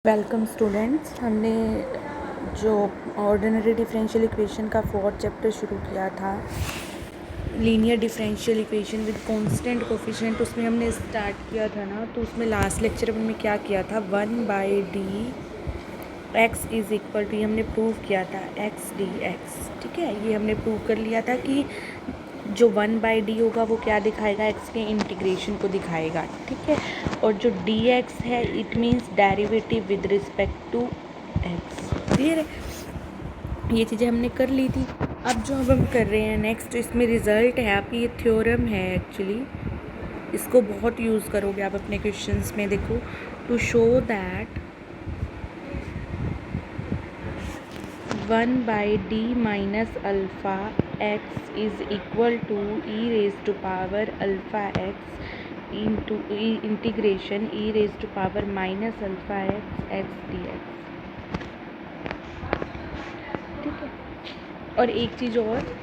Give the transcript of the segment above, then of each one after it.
Welcome students. हमने जो ordinary differential equation का फोर्थ चैप्टर शुरू किया था, linear differential equation with constant coefficient, उसमें हमने स्टार्ट किया था ना। तो उसमें लास्ट लेक्चर में क्या किया था, 1/d x is equal to, ये हमने प्रूव किया था x dx। ठीक है, ये हमने प्रूव कर लिया था कि जो 1/d होगा वो क्या दिखाएगा, x के इंटीग्रेशन को दिखाएगा। ठीक है, और जो dx है it means derivative with respect to x। Clear है, ये चीज़ें हमने कर ली थी। अब जो हम कर रहे हैं नेक्स्ट, इसमें रिजल्ट है आपकी, ये थ्योरम है एक्चुअली, इसको बहुत यूज़ करोगे आप अपने क्वेश्चंस में। देखो, to show that 1/d minus alpha x is equal to e raise to power alpha x into integration e raise to power minus alpha x dx। ठीक है, और एक चीज़ और,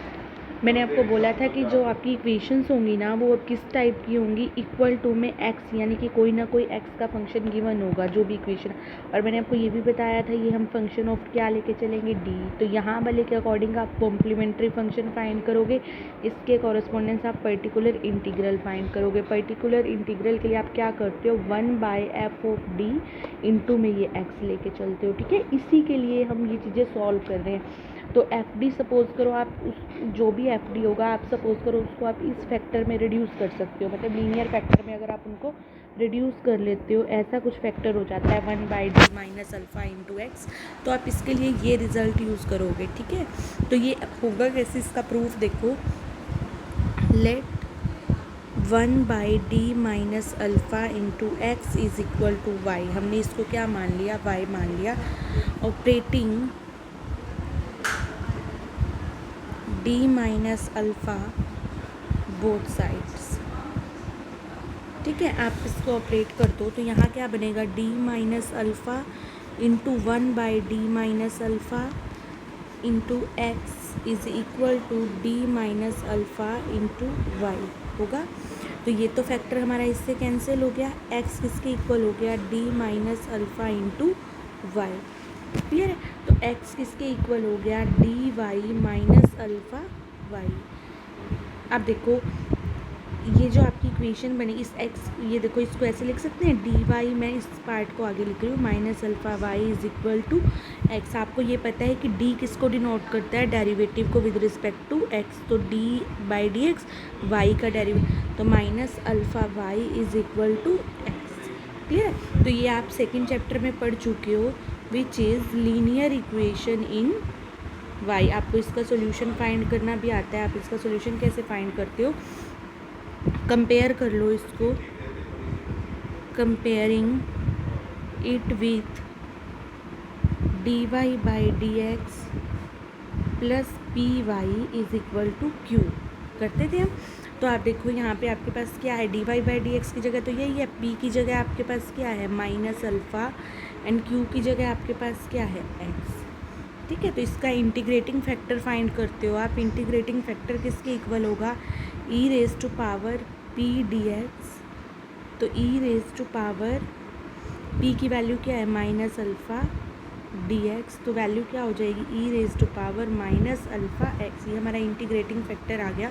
मैंने आपको बोला था कि जो आपकी इक्वेशंस होंगी ना वो किस टाइप की होंगी, इक्वल टू में x, यानी कि कोई ना कोई x का फंक्शन गिवन होगा जो भी इक्वेशन। और मैंने आपको ये भी बताया था ये हम फंक्शन ऑफ क्या लेके चलेंगे, d। तो यहाँ वाले के अकॉर्डिंग आप कॉम्प्लीमेंट्री फंक्शन फाइंड करोगे, इसके कॉरस्पॉन्डेंस आप पर्टिकुलर इंटीग्रल फाइंड करोगे। पर्टिकुलर इंटीग्रल के लिए आप क्या करते हो, 1/f(d) इंटू में ये x लेके चलते हो। ठीक है, इसी के लिए हम ये चीज़ें सॉल्व कर रहे हैं। तो एफ डी सपोज़ करो आप, उस जो भी एफ डी होगा आप सपोज़ करो उसको आप इस फैक्टर में रिड्यूस कर सकते हो, मतलब लीनियर फैक्टर में अगर आप उनको रिड्यूस कर लेते हो, ऐसा कुछ फैक्टर हो जाता है 1/d minus alpha into x. तो आप इसके लिए ये रिज़ल्ट यूज़ करोगे। ठीक है, तो ये होगा कैसे, इसका प्रूफ देखो, let 1/d minus alpha into x is equal to y. हमने इसको क्या मान लिया, वाई मान लिया। Operating d minus alpha both sides. ठीक है, आप इसको ऑपरेट कर दो तो यहाँ क्या बनेगा, d minus alpha into 1/d minus alpha into x is equal to d minus alpha into y होगा। तो ये तो फैक्टर हमारा इससे कैंसिल हो गया, x किसके इक्वल हो गया, d minus alpha into y. Clear है, तो x किसके इक्वल हो गया, d y minus alpha y. अब देखो ये जो आपकी इक्वेशन बनी, इस x, ये देखो इसको ऐसे लिख सकते हैं, डी वाई, मैं इस पार्ट को आगे लिख रही हूँ, minus alpha y is equal to x। आपको ये पता है कि d किसको डिनोट करता है, डेरिवेटिव को विद रिस्पेक्ट टू x। तो d/dx y का डेरिवेटिव, तो minus alpha y is equal to x। Clear है, तो ये आप सेकेंड चैप्टर में पढ़ चुके हो, which is linear equation in y। आपको इसका सोल्यूशन फाइंड करना भी आता है। आप इसका सोल्यूशन कैसे फाइंड करते हो, कंपेयर कर लो इसको, comparing it with dy/dx plus py is equal to q करते थे हम। तो आप देखो यहाँ पे आपके पास क्या है, dy/dx की जगह तो यही है, p की जगह आपके पास क्या है, माइनस अल्फ़ा, एंड q की जगह आपके पास क्या है, x। ठीक है, तो इसका इंटीग्रेटिंग फैक्टर फाइंड करते हो आप। इंटीग्रेटिंग फैक्टर किसके इक्वल होगा, e raise to power p dx। तो e raise to power p की वैल्यू क्या है, माइनस अल्फ़ा dx, तो वैल्यू क्या हो जाएगी, e raise to power minus alpha x। ये हमारा इंटीग्रेटिंग फैक्टर आ गया।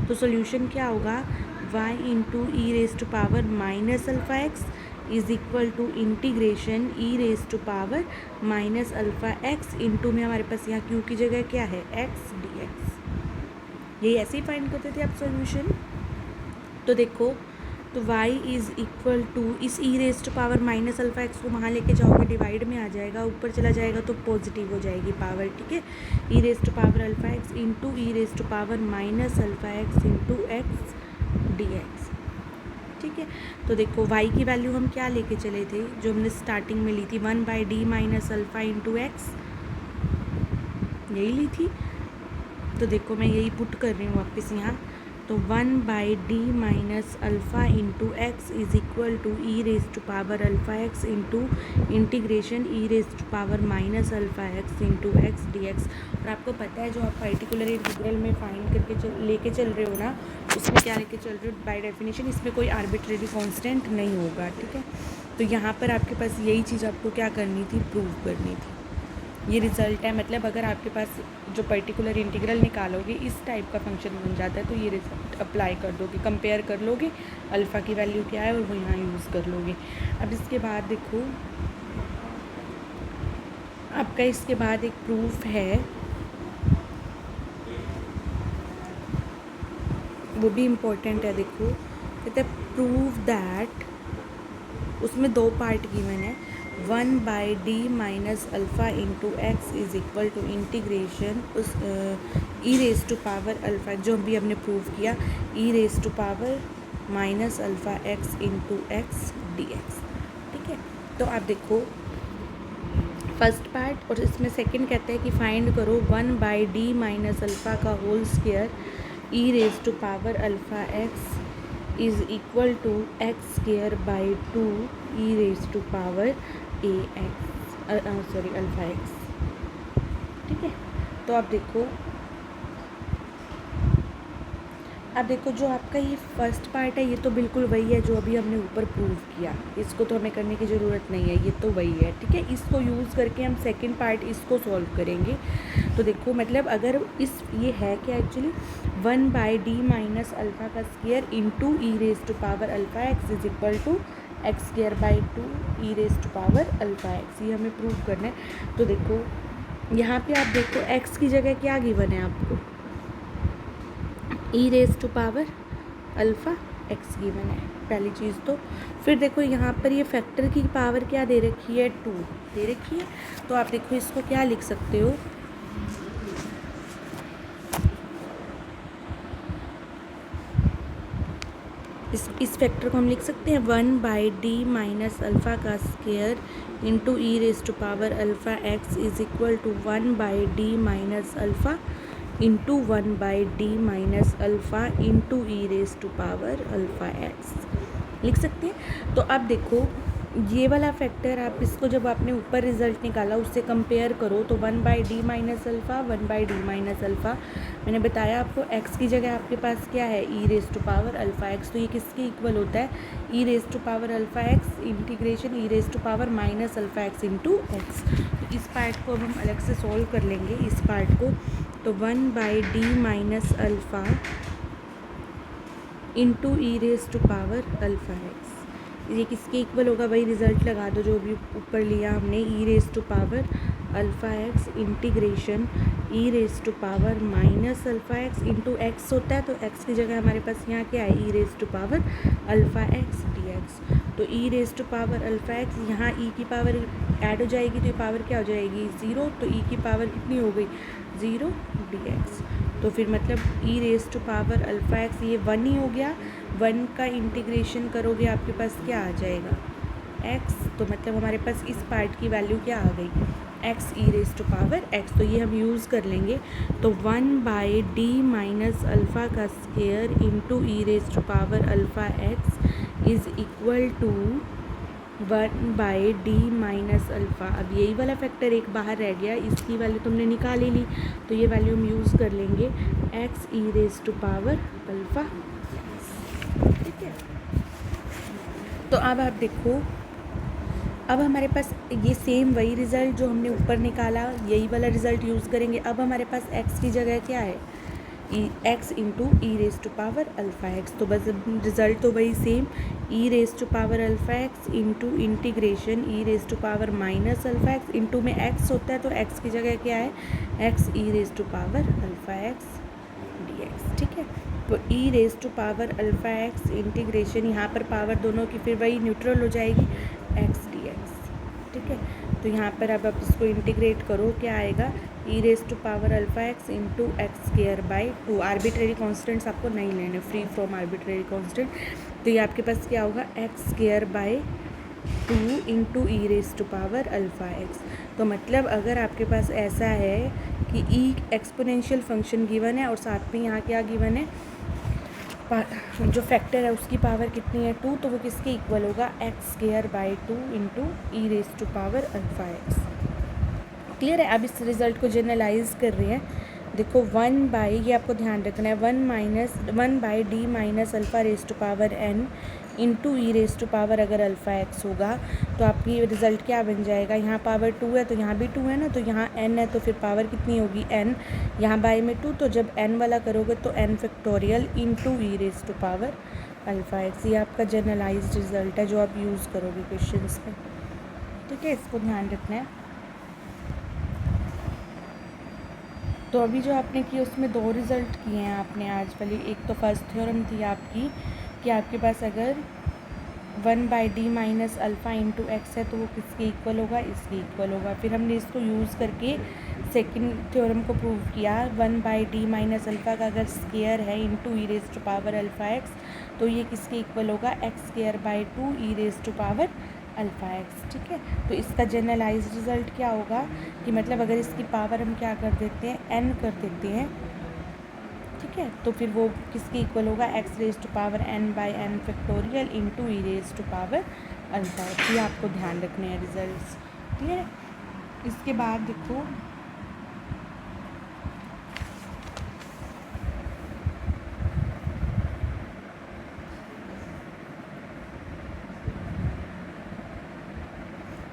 तो सोल्यूशन क्या होगा, y into e raise to power minus alpha x is equal to integration e raise to power minus alpha x into में हमारे पास यहाँ q की जगह क्या है, x dx। यही ऐसे ही फाइंड करते थे आप सोल्यूशन। तो देखो, तो y इज़ इक्वल टू, इस e raise to power minus alpha x को वहाँ लेके जाओगे डिवाइड में आ जाएगा, ऊपर चला जाएगा तो पॉजिटिव हो जाएगी पावर। ठीक है, e raise to power alpha x into e raise to power minus alpha x into x dx। ठीक है, तो देखो y की वैल्यू हम क्या लेके चले थे, जो हमने स्टार्टिंग में ली थी, 1/d minus alpha into x, यही ली थी। तो देखो मैं यही पुट कर रही हूँ वापस यहाँ, तो 1/d minus alpha into x is equal to e raise to power alpha x into integration e raise to power minus alpha x into x dx। और आपको पता है जो आप पर्टिकुलर इंटीग्रल में फाइंड करके लेके चल रहे हो ना, उसमें क्या लेके चल रहे हो, बाय डेफिनेशन इसमें कोई आर्बिट्रेरी कांस्टेंट नहीं होगा। ठीक है, तो यहाँ पर आपके पास यही चीज़ आपको क्या करनी थी, प्रूव करनी थी। ये रिज़ल्ट है, मतलब अगर आपके पास जो पर्टिकुलर इंटीग्रल निकालोगे इस टाइप का फंक्शन बन जाता है तो ये रिजल्ट अप्लाई कर दोगे, कंपेयर कर लोगे अल्फ़ा की वैल्यू क्या है और वो यहाँ यूज़ कर लोगे। अब इसके बाद देखो आपका इसके बाद एक प्रूफ है, वो भी इम्पोर्टेंट है। देखो कहते हैं प्रूव दैट, उसमें 2 पार्ट गिवन है। 1/d minus alpha into x is equal to integration उस e raise to power alpha, जो भी हमने प्रूव किया, e raise to power minus alpha x into x d x. ठीक है, तो आप देखो फर्स्ट पार्ट, और इसमें सेकंड कहते हैं कि फाइंड करो 1/d माइनस अल्फ़ा का whole square e raise to power alpha x is equal to x square by 2 e raise to power a x, sorry alpha x. ठीक है, तो आप देखो जो आपका ये फर्स्ट पार्ट है ये तो बिल्कुल वही है जो अभी हमने ऊपर प्रूव किया, इसको तो हमें करने की ज़रूरत नहीं है, ये तो वही है। ठीक है, इसको यूज़ करके हम सेकंड पार्ट इसको सॉल्व करेंगे। तो देखो मतलब अगर ये है क्या एक्चुअली 1/d माइनस अल्फ़ा का square into e raise to power alpha x is equal to x square by 2 e raise to power alpha x, ये हमें प्रूव करना है। तो देखो यहाँ पे आप देखो एक्स की जगह क्या गिवन है आपको, e raise to power alpha x given है पहली चीज़। तो फिर देखो यहाँ पर ये फैक्टर की पावर क्या दे रखी है, 2 दे रखी है। तो आप देखो इसको क्या लिख सकते हो, इस फैक्टर को हम लिख सकते हैं 1/d माइनस अल्फ़ा का square into e raise to power alpha x is equal to 1/d minus alpha into 1/d minus alpha into e raise to power alpha x लिख सकते हैं। तो अब देखो ये वाला फैक्टर आप इसको जब आपने ऊपर रिजल्ट निकाला उससे कंपेयर करो तो 1/d minus alpha 1/d minus alpha, मैंने बताया आपको एक्स की जगह आपके पास क्या है, e raise to power alpha x. तो ये किसके इक्वल होता है, e raise to power alpha x integration e raise to power minus alpha x into x. तो इस पार्ट को अब हम अलग से सॉल्व कर लेंगे इस पार्ट को। तो 1/d minus alpha into e raise to power alpha x, ये किसके इक्वल होगा, वही रिज़ल्ट लगा दो जो भी ऊपर लिया हमने, e raise to power alpha x integration e raise to power minus alpha x into x होता है। तो एक्स की जगह हमारे पास यहाँ क्या है, e raise to power alpha x d x. तो e raise to power alpha x, यहाँ ई की पावर ऐड हो जाएगी तो ये पावर क्या हो जाएगी 0, तो ई की पावर कितनी हो गई 0 डी एक्स। तो फिर मतलब e raise to power alpha x ये 1 ही हो गया, 1 का इंटीग्रेशन करोगे आपके पास क्या आ जाएगा x। तो मतलब हमारे पास इस पार्ट की वैल्यू क्या आ गई, x e raise to power x। तो ये हम यूज़ कर लेंगे। तो 1/d माइनस अल्फ़ा का square into e raise to power alpha x is equal to 1/d minus alpha. अब यही वाला फैक्टर एक बाहर रह गया, इसकी वैल्यू तुमने निकाल ही ली, तो ये वैल्यू हम यूज़ कर लेंगे x e raise to power alpha. ठीक है, तो अब आप देखो अब हमारे पास ये सेम वही रिज़ल्ट जो हमने ऊपर निकाला यही वाला रिज़ल्ट यूज़ करेंगे। अब हमारे पास x की जगह क्या है, x into e raise to power alpha x. तो बस रिज़ल्ट तो वही same, e raise to power alpha x into integration e raise to power minus alpha x, into में x होता है तो x की जगह क्या है, x e raise to power alpha x d x. ठीक है, तो e raise to power alpha x integration, यहाँ पर पावर दोनों की फिर वही न्यूट्रल हो जाएगी, एक्स डी एक्स। ठीक है, तो यहाँ पर अब आप इसको इंटीग्रेट करो क्या आएगा, e raise to power alpha x into x square by 2। Arbitrary constants आपको नहीं लेने, फ्री फ्रॉम आर्बिट्रेरी कॉन्स्टेंट। तो ये आपके पास क्या होगा, x square by 2 into e raise to power alpha x. तो मतलब अगर आपके पास ऐसा है कि ई एक्सपोनेंशियल फंक्शन गिवन है और साथ में यहाँ क्या गिवन है, जो फैक्टर है उसकी पावर कितनी है 2, तो वो किसके इक्वल होगा, x square by 2 into e raise to power alpha x. Clear है। अब इस रिज़ल्ट को जनरलाइज कर रहे हैं। देखो 1/, ये आपको ध्यान रखना है, 1/d minus alpha raise to power n into e raise to power अगर अल्फ़ा एक्स होगा तो आपकी रिज़ल्ट क्या बन जाएगा, यहाँ पावर 2 है तो यहाँ भी 2 है ना, तो यहाँ n है तो फिर पावर कितनी होगी n, यहाँ बाय में 2, तो जब n वाला करोगे तो n factorial into e raise to power alpha x. ये आपका जनरलाइज्ड रिज़ल्ट है जो आप यूज़ करोगे क्वेश्चंस में, ठीक है, इसको ध्यान रखना है। तो अभी जो आपने किया उसमें 2 रिज़ल्ट किए हैं आपने आज वाली। एक तो फर्स्ट थ्योरम थी आपकी कि आपके पास अगर 1/d minus alpha into x है तो वो किसके इक्वल होगा, इसके इक्वल होगा। फिर हमने इसको यूज़ करके सेकंड थ्योरम को प्रूव किया, 1/d माइनस अल्फ़ा का अगर स्केयर है into e raise to power alpha x तो ये किसके इक्वल होगा, x square by 2 e raise to power alpha x, ठीक है। तो इसका जनरलाइज्ड रिज़ल्ट क्या होगा कि मतलब अगर इसकी पावर हम क्या कर देते हैं, n कर देते हैं, ठीक है, तो फिर वो किसके इक्वल होगा, x raise to power n by n factorial into e raise to power alpha x. ये आपको ध्यान रखने हैं रिजल्ट्स, क्लियर है। इसके बाद देखो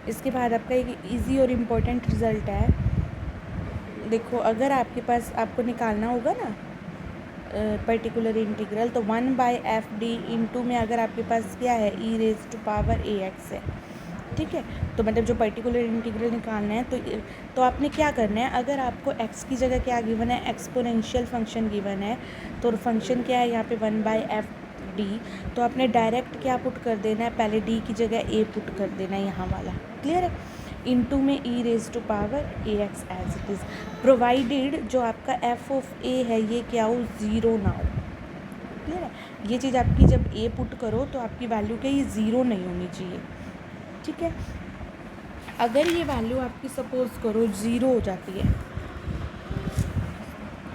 इसके बाद आपका एक इजी और इम्पोर्टेंट रिज़ल्ट है। देखो अगर आपके पास आपको निकालना होगा ना पर्टिकुलर इंटीग्रल, तो 1/f(d) इंटू में अगर आपके पास क्या है, e raise to power a x है, ठीक है। तो मतलब जो पर्टिकुलर इंटीग्रल निकालना है तो आपने क्या करना है, अगर आपको x की जगह क्या गिवन है, एक्सपोनेंशियल फंक्शन गिवन है, तो फंक्शन क्या है यहाँ पे 1/f(d), तो आपने डायरेक्ट क्या पुट कर देना है, पहले d की जगह a पुट कर देना है यहाँ वाला, क्लियर है। इंटू में e raise to power a x as it is, provided जो आपका एफ ऑफ ए है ये क्या हो, ज़ीरो ना हो, क्लियर है। ये चीज़ आपकी जब ए पुट करो तो आपकी वैल्यू क्या, ये ज़ीरो नहीं होनी चाहिए, ठीक है। अगर ये वैल्यू आपकी सपोज करो ज़ीरो हो जाती है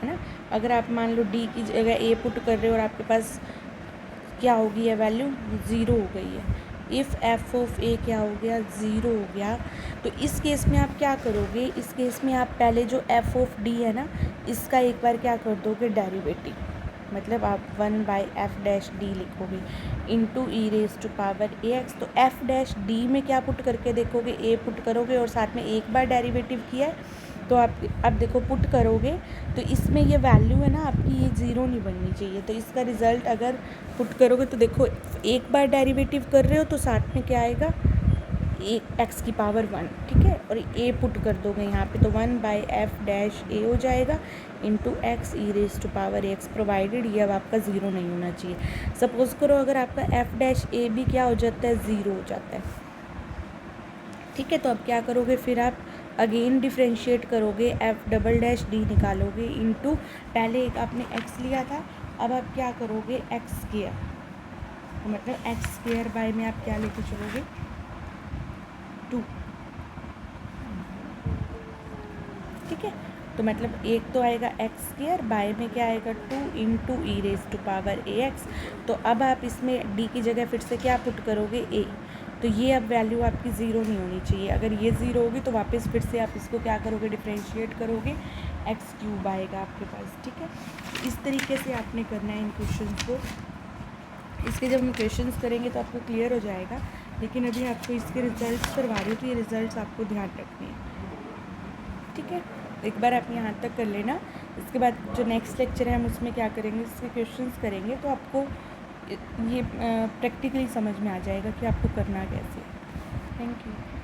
ना, अगर आप मान लो डी की जगह ए पुट कर रहे हो और आपके पास क्या होगी, ये वैल्यू ज़ीरो हो गई है, इफ़ एफ ऑफ ए क्या हो गया, ज़ीरो हो गया, तो इस केस में आप क्या करोगे, इस केस में आप पहले जो एफ ऑफ डी है ना इसका एक बार क्या कर दोगे, डेरिवेटिव, मतलब आप 1/f'(d) लिखोगे into e raise to power a x. तो f'(d) में क्या पुट करके देखोगे, a पुट करोगे और साथ में एक बार डेरिवेटिव किया है, तो आप अब देखो पुट करोगे तो इसमें ये वैल्यू है ना आपकी, ये ज़ीरो नहीं बननी चाहिए। तो इसका रिज़ल्ट अगर पुट करोगे तो देखो एक बार डेरिवेटिव कर रहे हो तो साथ में क्या आएगा, एक्स की पावर 1, ठीक है, और a पुट कर दोगे यहाँ पे तो 1/f'(a) हो जाएगा into x e raise to power x, provided ये अब आपका ज़ीरो नहीं होना चाहिए। सपोज़ करो अगर आपका f'(a) भी क्या हो जाता है, ज़ीरो हो जाता है, ठीक है, तो अब क्या करोगे, फिर आप अगेन डिफ्रेंशिएट करोगे, f'(d) निकालोगे इंटू, पहले एक आपने x लिया था, अब आप क्या करोगे, एक्स स्क्वायर, तो मतलब एक्स स्क्वायर बाय में आप क्या लेके चलोगे, 2, ठीक है। तो मतलब एक तो आएगा एक्स स्क्वायर, बाय में क्या आएगा 2 into e raise to power a x. तो अब आप इसमें d की जगह फिर से क्या पुट करोगे, a, तो ये अब वैल्यू आपकी ज़ीरो नहीं होनी चाहिए। अगर ये ज़ीरो होगी तो वापस फिर से आप इसको क्या करोगे, डिफ्रेंशिएट करोगे, x³ आएगा आपके पास, ठीक है। इस तरीके से आपने करना है इन क्वेश्चंस को। इसके जब हम क्वेश्चंस करेंगे तो आपको क्लियर हो जाएगा, लेकिन अभी आपको इसके रिजल्ट्स करवा रही हूँ तो ये रिजल्ट्स आपको ध्यान रखने हैं, ठीक है। एक बार आप यहाँ तक कर लेना, इसके बाद जो नेक्स्ट लेक्चर है हम उसमें क्या करेंगे, इसके क्वेश्चंस करेंगे, तो आपको ये प्रैक्टिकली समझ में आ जाएगा कि आपको करना कैसे है। Thank you.